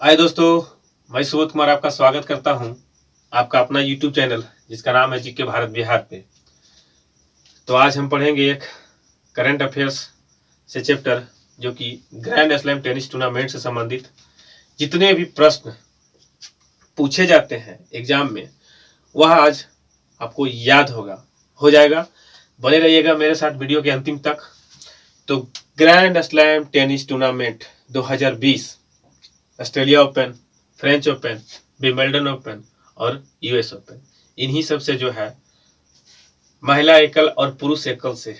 हाय दोस्तों, मैं सुबोध कुमार आपका स्वागत करता हूं आपका अपना यूट्यूब चैनल जिसका नाम है जीके भारत बिहार पे। तो आज हम पढ़ेंगे एक करंट अफेयर्स से चैप्टर जो कि ग्रैंड स्लैम टेनिस टूर्नामेंट से संबंधित जितने भी प्रश्न पूछे जाते हैं एग्जाम में वह आज आपको याद हो जाएगा। बने रहिएगा मेरे साथ वीडियो के अंतिम तक। तो grand slam tennis tournament 2020 Australia open, French open, Wimbledon open और यूएस ओपन, इन्हीं सब से जो है महिला एकल और पुरुष एकल से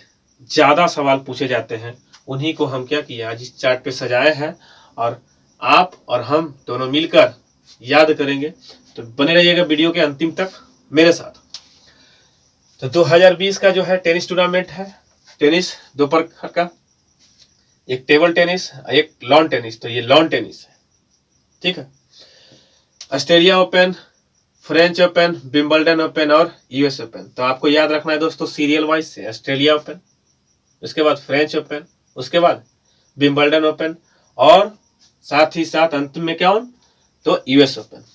ज्यादा सवाल पूछे जाते हैं। उन्हीं को हम क्या किया, आज इस चार्ट पे सजाए हैं और आप और हम दोनों मिलकर याद करेंगे। तो बने रहिएगा वीडियो के अंतिम तक मेरे साथ। तो 2020 का जो है टेनिस टूर्नामेंट है। टेनिस दो प्रकार का, एक टेबल टेनिस, एक लॉन टेनिस। तो ये लॉन टेनिस है, ठीक है। Australia open, French open, Wimbledon open और यूएस ओपन। तो आपको याद रखना है दोस्तों सीरियल वाइज से, ऑस्ट्रेलिया ओपन, उसके बाद फ्रेंच ओपन, उसके बाद विंबलडन ओपन और साथ ही साथ अंत में कौन, तो यूएस ओपन।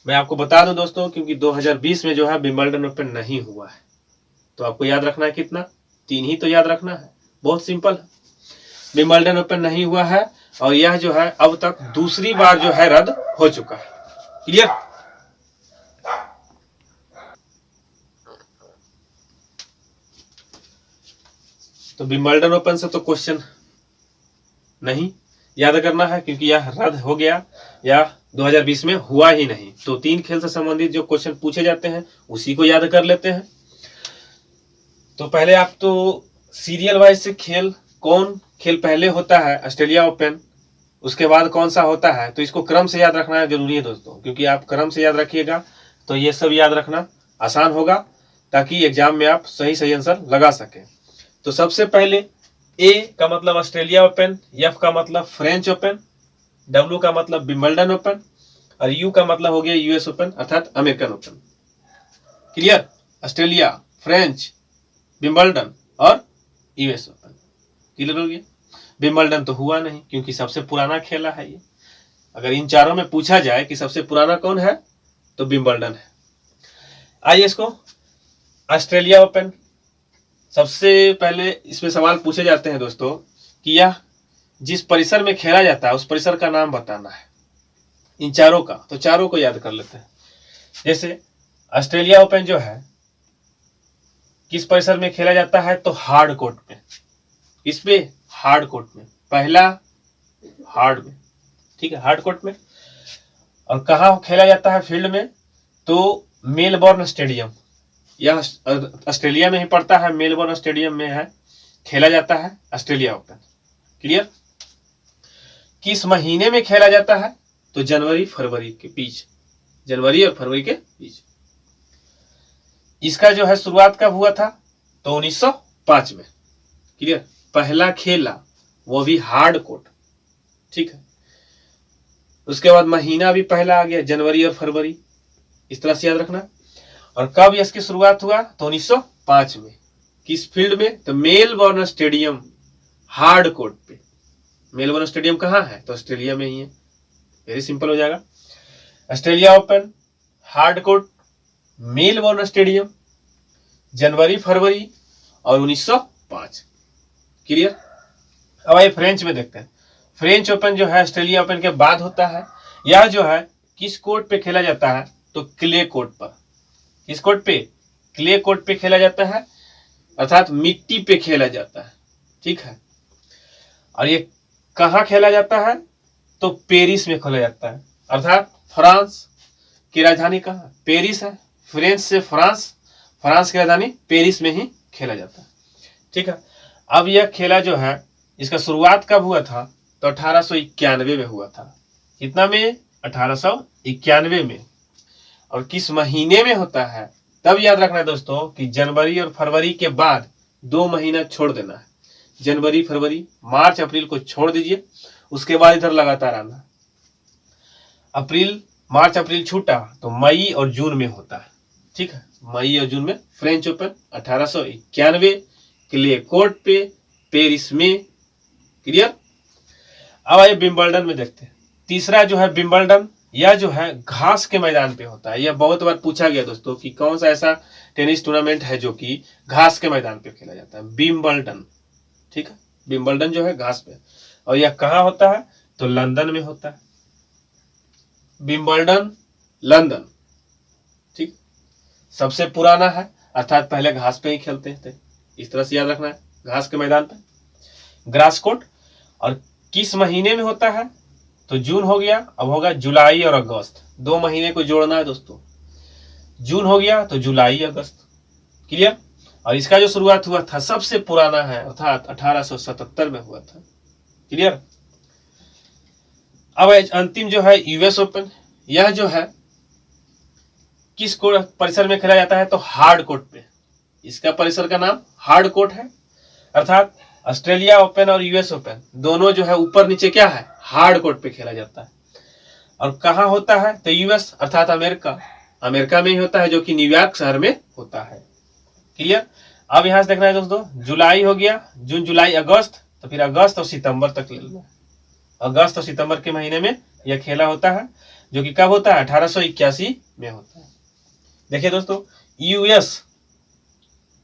मैं आपको बता दूं दोस्तों, क्योंकि 2020 में जो है विंबलडन ओपन नहीं हुआ है, तो आपको याद रखना है कितना, 3 ही तो याद रखना है। बहुत सिंपल है, विंबलडन ओपन नहीं हुआ है और यह जो है अब तक दूसरी बार जो है रद्द हो चुका है। क्लियर। तो विंबलडन ओपन से तो क्वेश्चन नहीं याद करना है क्योंकि यह रद्द हो गया या 2020 में हुआ ही नहीं। तो 3 खेल से संबंधित जो क्वेश्चन पूछे जाते हैं उसी को याद कर लेते हैं। तो पहले आप तो सीरियल वाइज से कौन खेल पहले होता है, ऑस्ट्रेलिया ओपन, उसके बाद कौन सा होता है, तो इसको क्रम से याद रखना जरूरी है दोस्तों। क्योंकि आप क्रम से याद रखिएगा तो ये सब याद रखना आसान होगा, ताकि एग्जाम में आप सही सही आंसर लगा सकें। तो सबसे पहले ए का मतलब ऑस्ट्रेलिया ओपन, एफ का मतलब फ्रेंच ओपन, डब्ल्यू का मतलब विंबलडन ओपन और यू का मतलब हो गया यूएस ओपन अर्थात American open. Clear. Australia, French, Wimbledon और यूएस ओपन। क्लियर हो गया। विंबलडन तो हुआ नहीं क्योंकि सबसे पुराना खेला है ये। अगर इन चारों में पूछा जाए कि सबसे पुराना कौन है तो विंबलडन है। आइए इसको ऑस्ट्रेलिया ओपन, सबसे पहले इसमें सवाल पूछे जाते हैं दोस्तों कि यह जिस परिसर में खेला जाता है उस परिसर का नाम बताना है, इन चारों का। तो चारों को याद कर लेते हैं। जैसे ऑस्ट्रेलिया ओपन जो है किस परिसर में खेला जाता है, तो हार्ड कोर्ट में। इसमें हार्ड कोर्ट में, पहला हार्ड में, ठीक है, हार्ड कोर्ट में। और कहाँ खेला जाता है फील्ड में, तो मेलबोर्न स्टेडियम, यह ऑस्ट्रेलिया में ही पड़ता है, मेलबोर्न स्टेडियम में है, खेला जाता है ऑस्ट्रेलिया ओपन। क्लियर। किस महीने में खेला जाता है, तो जनवरी फरवरी के बीच, जनवरी और फरवरी के बीच। इसका जो है शुरुआत कब हुआ था, तो 1905 में। क्लियर। पहला खेला वो भी हार्ड कोर्ट, ठीक है। उसके बाद महीना भी पहला आ गया, जनवरी और फरवरी, इस तरह से याद रखना। और कब इसकी शुरुआत हुआ, तो 1905 में। किस फील्ड में, तो मेलबोर्न स्टेडियम हार्ड कोर्ट पे। मेलबोर्न स्टेडियम कहाँ है, तो ऑस्ट्रेलिया में ही है। वेरी सिंपल हो जाएगा। Australia Open, hard court, Melbourne stadium, जनवरी फरवरी और 1905। क्लियर। अब आइए फ्रेंच में देखते हैं। फ्रेंच ओपन जो है ऑस्ट्रेलिया ओपन के बाद होता है। यह जो है किस कोर्ट पे खेला जाता है, तो क्ले कोर्ट पर। किस कोर्ट पे, क्ले कोर्ट पे खेला जाता है, अर्थात मिट्टी पे खेला जाता है, ठीक है। और ये कहाँ खेला जाता है, तो पेरिस में खेला जाता है, अर्थात फ्रांस की राजधानी कहाँ, पेरिस है। फ्रेंच से फ्रांस, फ्रांस की राजधानी पेरिस में ही खेला जाता है, ठीक है। अब यह खेला जो है इसका शुरुआत कब हुआ था, तो 1891 में हुआ था। कितना में, 1891 में। और किस महीने में होता है, तब याद रखना है दोस्तों कि जनवरी और फरवरी के बाद 2 महीना छोड़ देना है। जनवरी फरवरी, मार्च अप्रैल को छोड़ दीजिए, उसके बाद इधर लगातार आना। अप्रैल, मार्च अप्रैल छूटा तो मई और जून में होता है, ठीक है। मई और जून में फ्रेंच ओपन 1891 क्ले कोर्ट पे, पेरिस में। क्लियर। अब आइए विंबलडन में देखते हैं। तीसरा जो है विंबलडन, यह जो है घास के मैदान पे होता है। यह बहुत बार पूछा गया दोस्तों कि कौन सा ऐसा टेनिस टूर्नामेंट है जो कि घास के मैदान पे खेला जाता है, विंबलडन। ठीक है, विंबलडन जो है घास पे, और यह कहाँ होता है तो लंदन में होता है, विंबलडन लंदन। ठीक, सबसे पुराना है, अर्थात पहले घास पे ही खेलते थे, इस तरह से याद रखना है, घास के मैदान पे, ग्रास कोर्ट। और किस महीने में होता है तो जून हो गया, अब होगा जुलाई और अगस्त, 2 महीने को जोड़ना है दोस्तों, जून हो गया तो जुलाई अगस्त, क्लियर। और इसका जो शुरुआत हुआ था सबसे पुराना है, अर्थात 1877 में हुआ था, क्लियर। अब अंतिम जो है यूएस ओपन, यह जो है किस परिसर में खेला जाता है तो हार्ड कोर्ट पे, इसका परिसर का नाम हार्ड कोर्ट है। अर्थात ऑस्ट्रेलिया ओपन और यूएस ओपन दोनों जो है ऊपर नीचे क्या है, हार्ड कोर्ट पे खेला जाता है। और कहाँ होता है तो यूएस अर्थात अमेरिका, अमेरिका में ही होता है, जो कि न्यूयॉर्क शहर में होता है, क्लियर। अब यहां से देखना है दोस्तों, जुलाई हो गया, जून जुलाई अगस्त, तो फिर अगस्त और सितंबर तक ले लेना, अगस्त और सितंबर के महीने में यह खेला होता है, जो कि कब होता है 1881 में होता है। देखिए दोस्तों, यूएस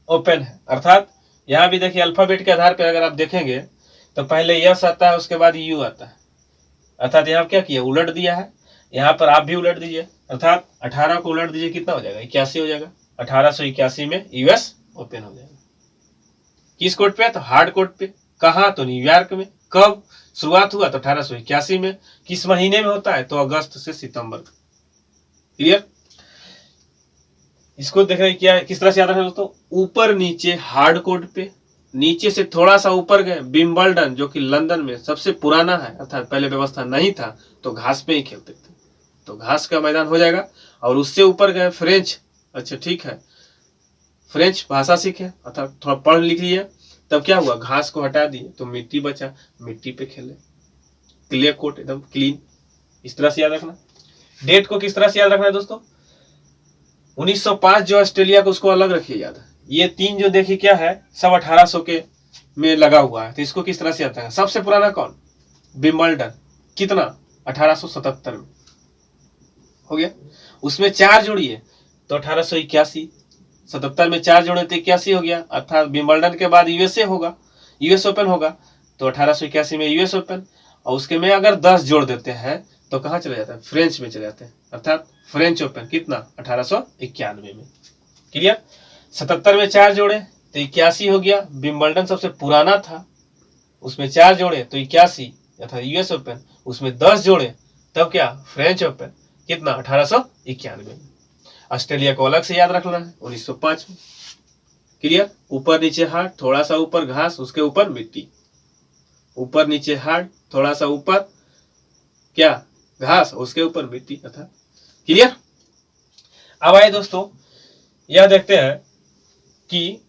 ओपन है, अर्थात यहाँ भी देखिए अल्फाबेट के आधार पर अगर आप देखेंगे तो पहले यस आता है, उसके बाद यू आता है, अर्थात यहाँ क्या किया, उलट दिया है। यहाँ पर आप भी उलट दीजिए, अर्थात 18 को उलट दीजिए, कितना हो जाएगा 81 हो जाएगा, 1881 में यूएस ओपन हो जाएगा। किस कोर्ट पे तो हार्ड कोर्ट पे, कहाँ तो न्यूयॉर्क में। कब शुरुआत हुआ तो 1881 में। किस महीने में होता है तो अगस्त से सितंबर, क्लियर। इसको देख रहे क्या, किस तरह से याद रखें दोस्तों, ऊपर नीचे हार्ड कोर्ट पे, नीचे से थोड़ा सा ऊपर गए विंबलडन, जो कि लंदन में सबसे पुराना है, अर्थात पहले व्यवस्था नहीं था तो घास पे ही खेलते थे, तो घास का मैदान हो जाएगा। और उससे ऊपर गए फ्रेंच, अच्छा ठीक है, फ्रेंच भाषा सीखे, अर्थात थोड़ा पढ़ लिख लिए, तब क्या हुआ, घास को हटा दिए तो मिट्टी बचा, मिट्टी पे खेले, क्लियर कोर्ट एकदम क्लीन, इस तरह से याद रखना। डेट को किस तरह से याद रखना है दोस्तों, 1905 जो ऑस्ट्रेलिया को, उसको अलग रखिए याद। ये 3 जो देखिए क्या है, सब 1800 के में लगा हुआ है, तो इसको किस तरह से आता है, सबसे पुराना कौन, विंबलडन, कितना 1877 में हो गया, उसमें 4 जोड़िए तो 1881, 77 में 4 जोड़े तो 81 हो गया, अर्थात विंबलडन के बाद यूएसए होगा, यूएस ओपन होगा, तो 1881 में यूएस ओपन, और उसके में अगर 10 जोड़ देते हैं तो कहाँ चले जाते हैं, फ्रेंच में चले जाते हैं, अर्थात फ्रेंच ओपन, कितना 1891 में, क्लियर। 77 में 4 जोड़े तो 81 हो गया, विंबलडन सबसे पुराना था, उसमें 4 जोड़े तो 81, अर्थात यूएस ओपन, उसमें 10 जोड़े तब क्या, फ्रेंच ओपन, कितना 1891 में। ऑस्ट्रेलिया को अलग से याद रखना है, 1905 में, क्लियर। ऊपर नीचे हार्ड, थोड़ा सा ऊपर घास, उसके ऊपर मिट्टी, ऊपर नीचे हार्ड, थोड़ा सा ऊपर क्या, घास, उसके ऊपर मिट्टी, अर्थात क्लियर। अब आए दोस्तों, यह देखते हैं कि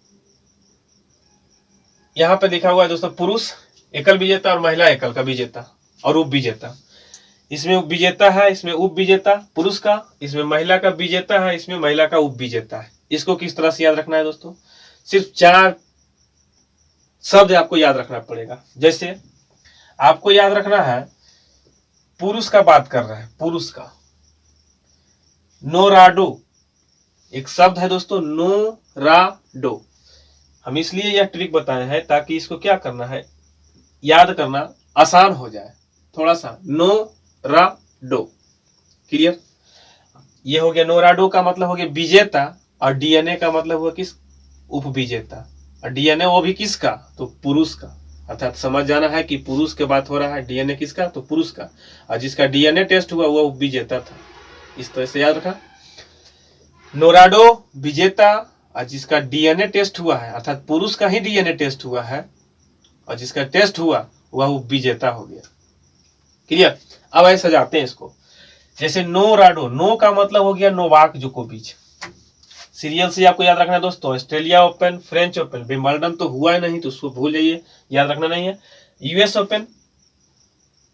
यहां पे लिखा हुआ है दोस्तों, पुरुष एकल विजेता और महिला एकल का विजेता और उप विजेता। इसमें उप विजेता है, इसमें उप विजेता पुरुष का, इसमें महिला का विजेता है, इसमें महिला का उप विजेता है। इसको किस तरह से याद रखना है दोस्तों, सिर्फ 4 शब्द आपको याद रखना पड़ेगा। जैसे आपको याद रखना है, पुरुष का बात कर रहा है, पुरुष का नोराडो एक शब्द है दोस्तों, नोराडो। हम इसलिए यह ट्रिक बताए हैं ताकि इसको क्या करना है, याद करना आसान हो जाए थोड़ा सा, नोराडो, क्लियर। ये हो गया, नोराडो का मतलब हो गया विजेता, और डीएनए का मतलब हुआ किस, उप विजेता, और डीएनए वो भी किसका तो पुरुष का, अर्थात समझ जाना है कि पुरुष के बात हो रहा है, डीएनए किसका तो पुरुष का, और जिसका डीएनए टेस्ट हुआ वो उप विजेता था, इस तरह से याद रखा। नोराडो विजेता, और जिसका डीएनए टेस्ट हुआ है, अर्थात पुरुष का ही डीएनए टेस्ट हुआ है, और जिसका टेस्ट हुआ वह उप विजेता हो गया, क्लियर। अब ऐसे सजाते हैं इसको, जैसे नोराडो, नो का मतलब हो गया नोवाक जोकोविच। सीरियल से आपको याद रखना है दोस्तों, Australia open, French open, Wimbledon तो हुआ ही नहीं तो उसको भूल जाइए, याद रखना नहीं है। यूएस ओपन,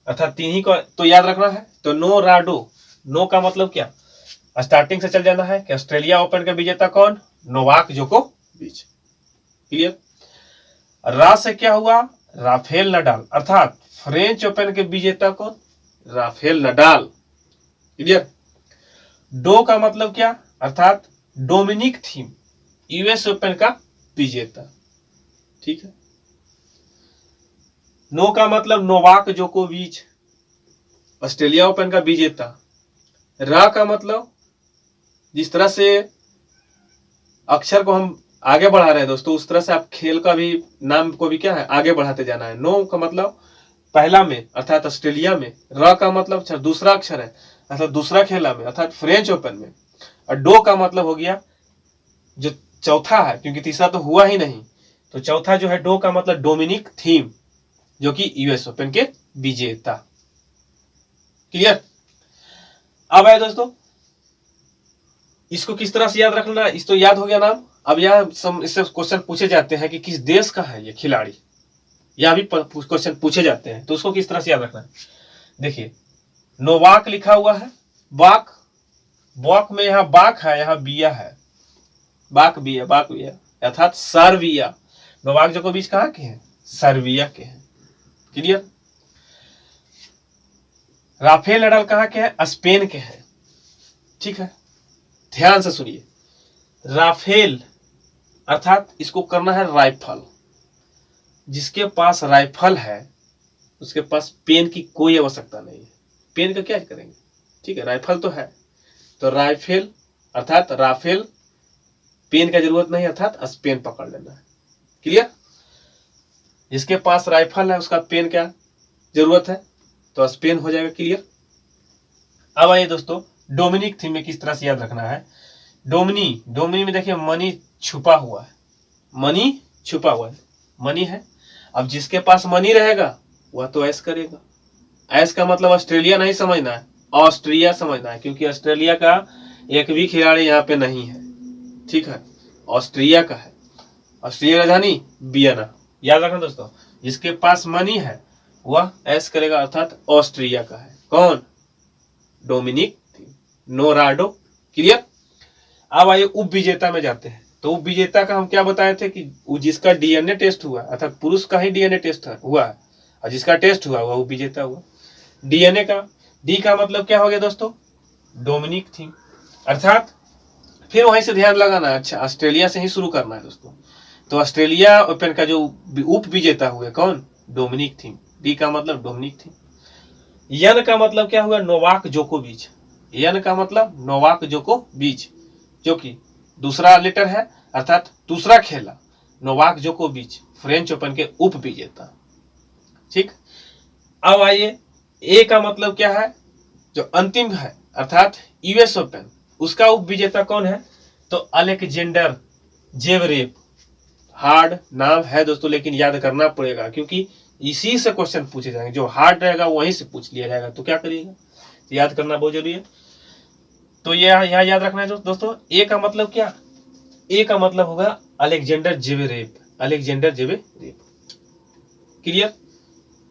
अर्थात 3 ही को तो याद रखना है, तो नोराडो, नो का मतलब क्या, स्टार्टिंग से चल जाना है कि ऑस्ट्रेलिया ओपन का विजेता कौन, नोवाक जोकोविच, क्लियर। रा से क्या हुआ, राफेल नडाल, अर्थात फ्रेंच ओपन के विजेता कौन, राफेल नडाल। क्लियर। डो का मतलब क्या, अर्थात डोमिनिक थीम, यूएस ओपन का विजेता। ठीक है। नो का मतलब नोवाक जोकोविच, ऑस्ट्रेलिया ओपन का विजेता। रा का मतलब, जिस तरह से अक्षर को हम आगे बढ़ा रहे हैं दोस्तों, उस तरह से आप खेल का भी नाम को भी क्या है आगे बढ़ाते जाना है। नो का मतलब पहला में अर्थात ऑस्ट्रेलिया में। र का मतलब दूसरा अक्षर है अर्थात दूसरा खेला में अर्थात फ्रेंच ओपन में। और डो का मतलब हो गया जो चौथा है, क्योंकि तीसरा तो हुआ ही नहीं, तो चौथा जो है डो का मतलब डोमिनिक थीम, जो कि यूएस ओपन के विजेता। क्लियर। अब आए दोस्तों, इसको किस तरह से याद रखना, इस तो याद हो गया नाम। अब यह इससे क्वेश्चन पूछे जाते हैं कि किस देश का है ये खिलाड़ी, यह भी क्वेश्चन पूछे जाते हैं, तो उसको किस तरह से याद रखना है। देखिए नोवाक लिखा हुआ है, बाक, बॉक में यहाँ बाक है, यहाँ बिया है, बाक बिया, बाक बिया अर्थात सर्बिया। नोवाक जोकोविच कहाँ के हैं, सर्बिया के हैं। क्लियर। राफेल नडाल कहाँ के हैं, स्पेन के हैं। ठीक है, ध्यान से सुनिए। राफेल अर्थात इसको करना है राइफल, जिसके पास राइफल है उसके पास पेन की कोई आवश्यकता नहीं है। पेन का क्या करेंगे, ठीक है, राइफल तो है, तो राइफल अर्थात राफेल, पेन का जरूरत नहीं अर्थात स्पेन पकड़ लेना है। क्लियर। जिसके पास राइफल है उसका पेन क्या जरूरत है, तो स्पेन हो जाएगा। क्लियर। अब आइए दोस्तों, डोमिनिक थीम में किस तरह से याद रखना है। डोमिनी में देखिए मनी छुपा हुआ है, मनी छुपा हुआ है, मनी है। अब जिसके पास मनी रहेगा वह तो ऐश करेगा। ऐश का मतलब ऑस्ट्रेलिया नहीं समझना है, ऑस्ट्रिया समझना है, क्योंकि ऑस्ट्रेलिया का एक भी खिलाड़ी यहाँ पे नहीं है। ठीक है, ऑस्ट्रिया का है। ऑस्ट्रिया राजधानी वियना, याद रखना दोस्तों। जिसके पास मनी है वह ऐश करेगा अर्थात ऑस्ट्रिया का है। कौन, डोमिनिक नोराडो। क्लियर। अब आइए उप विजेता में जाते हैं। तो उप विजेता का हम क्या बताए थे कि जिसका डीएनए टेस्ट हुआ अर्थात पुरुष का ही डीएनए टेस्ट हुआ है और जिसका टेस्ट हुआ वह उप विजेता हुआ। डीएनए का डी का मतलब क्या हो गया दोस्तों, डोमिनिक थीम, अर्थात फिर वहीं से ध्यान लगाना है। अच्छा, ऑस्ट्रेलिया से ही शुरू करना है दोस्तों। तो ऑस्ट्रेलिया ओपन का जो उप विजेता हुए कौन, डोमिनिक थीम। डी का मतलब डोमिनिक थीम। यन का मतलब क्या हुआ, नोवाक जोकोविच। यन का मतलब नोवाक जोकोविच, जो कि दूसरा लेटर है अर्थात दूसरा खेला। नोवाक जोकोविच फ्रेंच ओपन के उप विजेता। ठीक। अब आइए, ए का मतलब क्या है, जो अंतिम है अर्थात यूएस ओपन, उसका उप विजेता कौन है, तो अलेक्जेंडर जेवरेव। हार्ड नाम है दोस्तों, लेकिन याद करना पड़ेगा क्योंकि इसी से क्वेश्चन पूछे जाएंगे। जो हार्ड रहेगा वहीं से पूछ लिया जाएगा, तो क्या करिएगा, तो याद करना बहुत जरूरी है। तो ये यहाँ याद रखना है दोस्तों। ए का मतलब क्या, ए का मतलब होगा Alexander जेवेरेव, Alexander Zverev. Clear.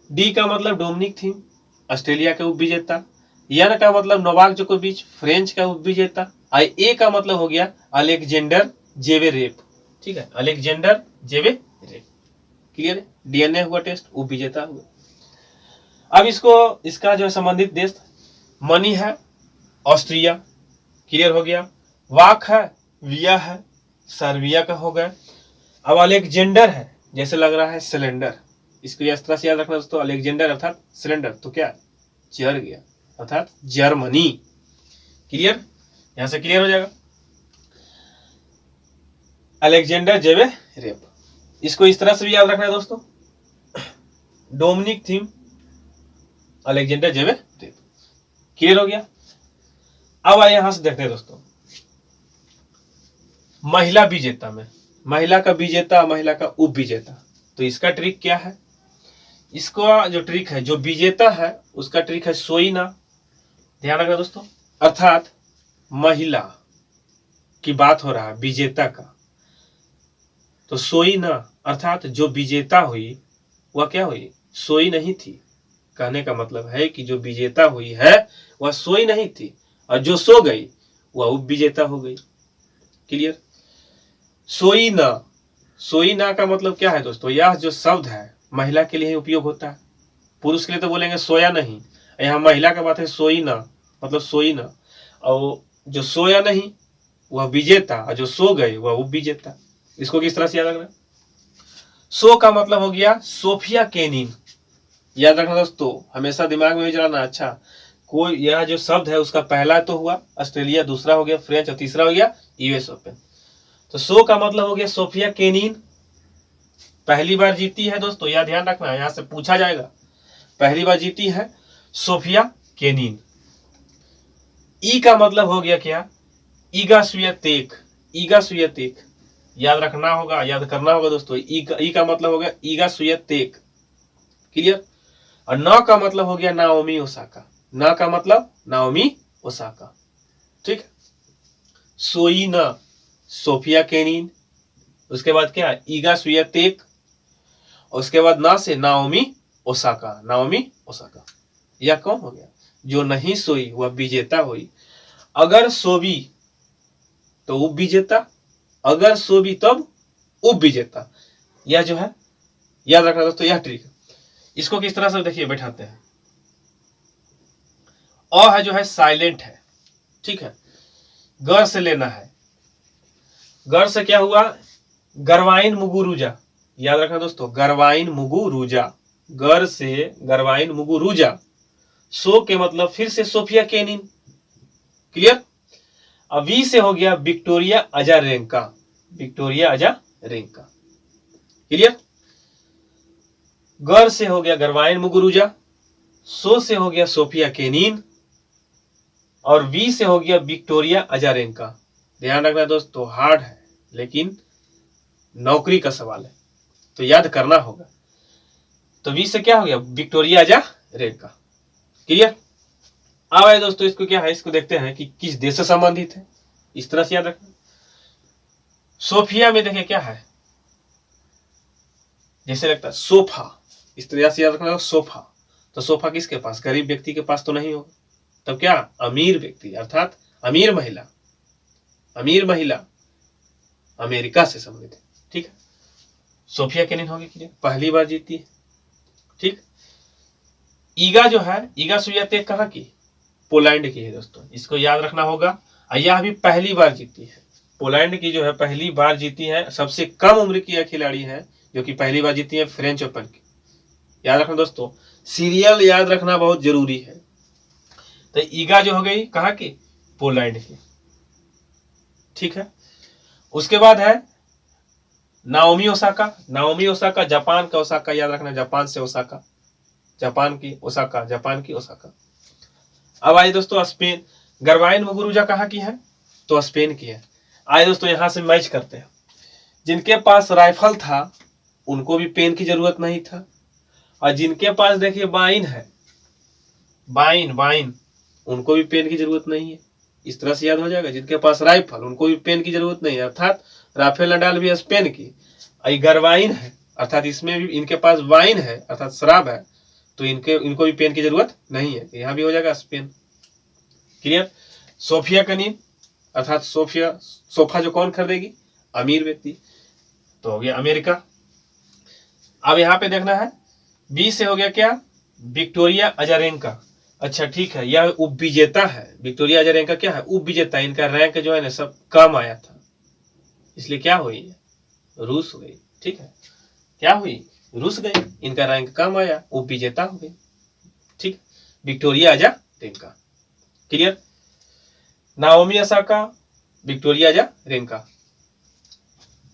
D का मतलब डोमिनिक थीम, ऑस्ट्रेलिया के उप विजेता। यन का मतलब नोवाक जोकोविच फ्रेंच का उप विजेता। ए का मतलब हो गया अलेक्जेंडर जेवेरेव। ठीक है, अलेक्जेंडर जेवेरेव। क्लियर। डीएनए हुआ टेस्ट, उप विजेता हुआ। अब इसको इसका जो संबंधित देश मनी है, ऑस्ट्रिया। क्लियर हो गया। वाक है, विया है, सर्बिया का हो गया। अब अलेक्जेंडर है, जैसे लग रहा है सिलेंडर, इसको इस तरह से याद रखना दोस्तों। अलेक्जेंडर अर्थात सिलेंडर, तो क्या जर गया अर्थात जर्मनी। क्लियर, यहां से क्लियर हो जाएगा। अलेक्जेंडर जेवेरेव, इसको इस तरह से भी याद रखना है दोस्तों। Dominic Thiem, Alexander Zverev. Clear हो गया। अब आइए यहां से देखते हैं दोस्तों, महिला विजेता में, महिला का विजेता, महिला का उप विजेता। तो इसका ट्रिक क्या है, इसका जो ट्रिक है, जो विजेता है उसका ट्रिक है सोईना। ध्यान रखना दोस्तों, अर्थात महिला की बात हो रहा है, विजेता का, तो सोईना अर्थात जो विजेता हुई वह क्या हुई, सोई नहीं थी। कहने का मतलब है कि जो विजेता हुई है वह सोई नहीं थी, और जो सो गई वह उप विजेता हो गई। क्लियर। सोईना, सोईना का मतलब क्या है दोस्तों, यह जो शब्द है महिला के लिए ही उपयोग होता है, पुरुष के लिए तो बोलेंगे सोया नहीं। यहाँ महिला का बात है सोई ना, मतलब सोई ना, और जो सोया नहीं वह विजेता, और जो सो गए वह उपविजेता। इसको किस तरह से याद रखना? सो का मतलब हो गया सोफिया केनिन। याद रखना दोस्तों, हमेशा दिमाग में भी चलाना। अच्छा, कोई यह जो शब्द है उसका पहला तो हुआ ऑस्ट्रेलिया, दूसरा हो गया फ्रेंच और तीसरा हो गया यूएस ओपन। तो सो का मतलब हो गया सोफिया केनिन, पहली बार जीती है दोस्तों, यह ध्यान रखना, यहां से पूछा जाएगा। पहली बार जीती है सोफिया केनिन। ई का मतलब हो गया क्या? ईगा स्वियातेक। ईगा स्वियातेक याद रखना होगा, याद करना होगा दोस्तों। ई का मतलब हो गया ईगा स्वियातेक। क्लियर? और न का मतलब हो गया नाओमी ओसाका। न का मतलब नाओमी ओसाका। ठीक, सोई न सोफिया केनिन, उसके बाद क्या ईगा स्वियातेक, उसके बाद ना से नाओमी ओसाका। नाओमी ओसाका यह कौन हो गया? जो नहीं सोई वह विजेता हुई। अगर सोवी तो उप विजेता, अगर सोवी तब उप विजेता। यह जो है याद रखना दोस्तों, यह ट्रिक। इसको किस तरह से देखिए बैठाते हैं। अ है जो है साइलेंट है, ठीक है, गर से लेना है। गर से क्या हुआ? गरवाइन मुगुरुजा। याद रखना दोस्तों, गरवाइन मुगुरुजा, गर से गरवाइन मुगुरुजा। सो के मतलब फिर से सोफिया केनिन। क्लियर? अब वी से हो गया Victoria Azarenka. Victoria Azarenka. Clear? गर से हो गया गरवाइन मुगुरुजा, सो से हो गया सोफिया केनिन, और वी से हो गया विक्टोरिया अजारेंका। ध्यान रखना दोस्तों, हार्ड है लेकिन नौकरी का सवाल है तो याद करना होगा। तो वी से क्या हो गया? Victoria Azarenka. क्लियर? अब आए दोस्तों, इसको क्या है, इसको देखते हैं कि किस देश से संबंधित है। इस तरह से याद रखना। सोफिया में देखिए क्या है, जैसे लगता है सोफा, इस तरह से याद रखना सोफा। तो सोफा किसके पास? गरीब व्यक्ति के पास तो नहीं होगा, तब क्या अमीर व्यक्ति अर्थात अमीर महिला। अमीर महिला अमेरिका से संबंधित है। ठीक है, सोफिया केनिन होगी, क्लियर, पहली बार जीती है। ठीक, ईगा जो है, ईगा स्वियातेक कहाँ की? पोलैंड की है दोस्तों, इसको याद रखना होगा। यह भी पहली बार जीती है, पोलैंड की जो है पहली बार जीती है। सबसे कम उम्र की यह खिलाड़ी है जो कि पहली बार जीती है फ्रेंच ओपन की। याद रखना दोस्तों, सीरियल याद रखना बहुत जरूरी है। तो ईगा जो हो गई कहाँ की? पोलैंड की। ठीक है, उसके बाद है Naomi Osaka. Naomi Osaka Japan का ओसाका, याद रखना, जापान से ओसाका, जापान की ओसाका, जापान की ओसाका। अब आइए दोस्तों स्पेन। गरवाइन मुगुरुजा कहाँ की है? तो स्पेन की है। आइए दोस्तों यहां से मैच करते हैं। जिनके पास राइफल था उनको भी पेन की जरूरत नहीं था, और जिनके पास देखिए बाइन है, बाइन बाइन, उनको भी पेन की जरूरत नहीं है। इस तरह से याद हो जाएगा, जिनके पास राइफल उनको भी पेन की जरूरत नहीं है, अर्थात राफेल नडाल भी स्पेन की। गरवाइन है अर्थात इसमें भी इनके पास वाइन है अर्थात शराब है, तो इनको भी पेन की जरूरत नहीं है। यहाँ भी हो जाएगा स्पेन। क्लियर? सोफिया केनिन अर्थात सोफिया, सोफा जो कौन खरीदेगी? अमीर व्यक्ति, तो हो गया अमेरिका। अब यहाँ पे देखना है, बी से हो गया क्या? Victoria Azarenka. अच्छा ठीक है, यह उपविजेता है। विक्टोरिया अजारेंका क्या है? उपविजेता। इनका रैंक जो है ना सब कम आया था, इसलिए क्या हुई? रूस हो गई। ठीक है, क्या हुई? रूस गई, इनका रैंक कम आया, उपविजेता हो गई। ठीक, Victoria Azarenka. Clear? Naomi Osaka, Victoria Azarenka.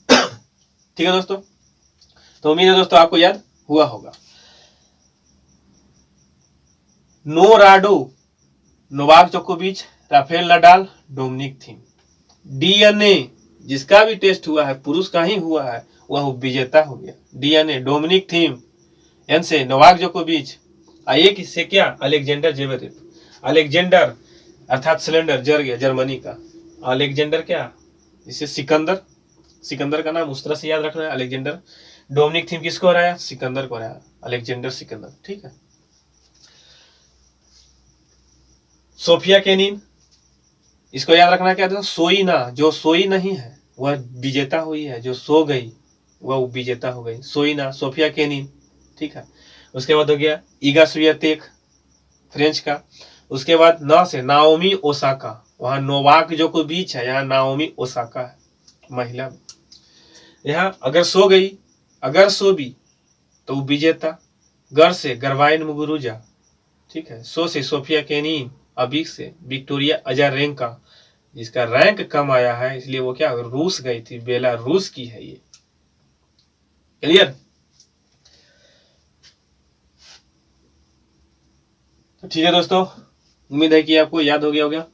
ठीक है दोस्तों, तो उम्मीद है दोस्तों आपको याद हुआ होगा। नोराडो, नोवाक जोकोविच, Rafael Nadal, Dominic Thiem. DNA जिसका भी टेस्ट हुआ है, पुरुष का ही हुआ है, वह विजेता हो गया। डीएनए डोमिनिक थीम, एन से नोवाक जोकोविच, एक इससे क्या? Alexander Zverev. अलेक्जेंडर अर्थात सिलेंडर जर गया, जर्मनी का। अलेक्जेंडर क्या? इसे सिकंदर, सिकंदर का नाम उस तरह से याद रखना है, अलेक्जेंडर। डोमिनिक थीम किसको हराया? सिकंदर को हराया, अलेक्जेंडर सिकंदर। ठीक है, सोफिया केनिन, इसको याद रखना क्या था? सोई ना, जो सोई नहीं है वह विजेता हुई है, जो सो गई वह विजेता हो गई। सोई ना, सोफिया केनिन। ठीक है, उसके बाद हो गया ईगा स्वियातेक, फ्रेंच का। उसके बाद न से नाओमी ओसाका, वहां नोवाक जोकोविच है, यहाँ नाओमी ओसाका है महिला में। यहाँ अगर सो गई, अगर सो भी तो वो विजेता। गर से गरवाइन मुगुरुजा, ठीक है। सो से सोफिया केनिन, अबिक से विक्टोरिया अजारेंका, जिसका रैंक कम आया है इसलिए वो क्या रूस गई थी, बेलारूस की है ये। क्लियर? तो ठीक है दोस्तों, उम्मीद है कि आपको याद हो गया होगा।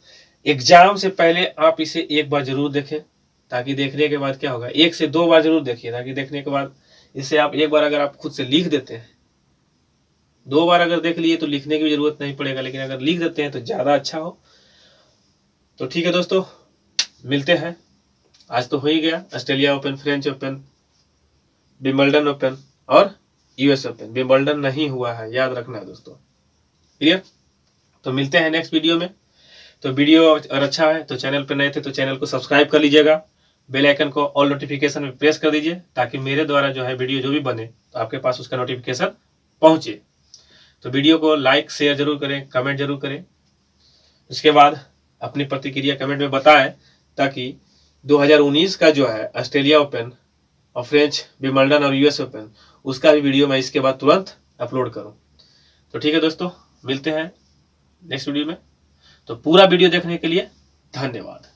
एग्जाम से पहले आप इसे एक बार जरूर देखें, ताकि देखने के बाद क्या होगा, 1 से 2 बार जरूर देखिए, ताकि देखने के बाद इसे आप एक बार अगर आप खुद से लिख देते हैं, 2 बार अगर देख लिए तो लिखने की जरूरत नहीं पड़ेगा, लेकिन अगर लिख देते हैं तो ज्यादा अच्छा हो। तो ठीक है दोस्तों, मिलते हैं। आज तो हो ही गया, Australia open, French open, Wimbledon open और यूएस ओपन। विंबलडन नहीं हुआ है, याद रखना है दोस्तों। क्लियर? तो मिलते हैं नेक्स्ट वीडियो में। तो वीडियो अगर अच्छा है तो चैनल पर नए थे तो चैनल को सब्सक्राइब कर लीजिएगा, बेल आइकन को ऑल नोटिफिकेशन में प्रेस कर दीजिए, ताकि मेरे द्वारा जो है वीडियो जो भी बने तो आपके पास उसका नोटिफिकेशन पहुंचे। तो वीडियो को लाइक शेयर जरूर करें, कमेंट जरूर करें। उसके बाद अपनी प्रतिक्रिया कमेंट में बताएं, ताकि 2019 का जो है ऑस्ट्रेलिया ओपन और फ्रेंच, विंबलडन और यूएस ओपन, उसका भी वीडियो मैं इसके बाद तुरंत अपलोड करूं। तो ठीक है दोस्तों, मिलते हैं नेक्स्ट वीडियो में। तो पूरा वीडियो देखने के लिए धन्यवाद।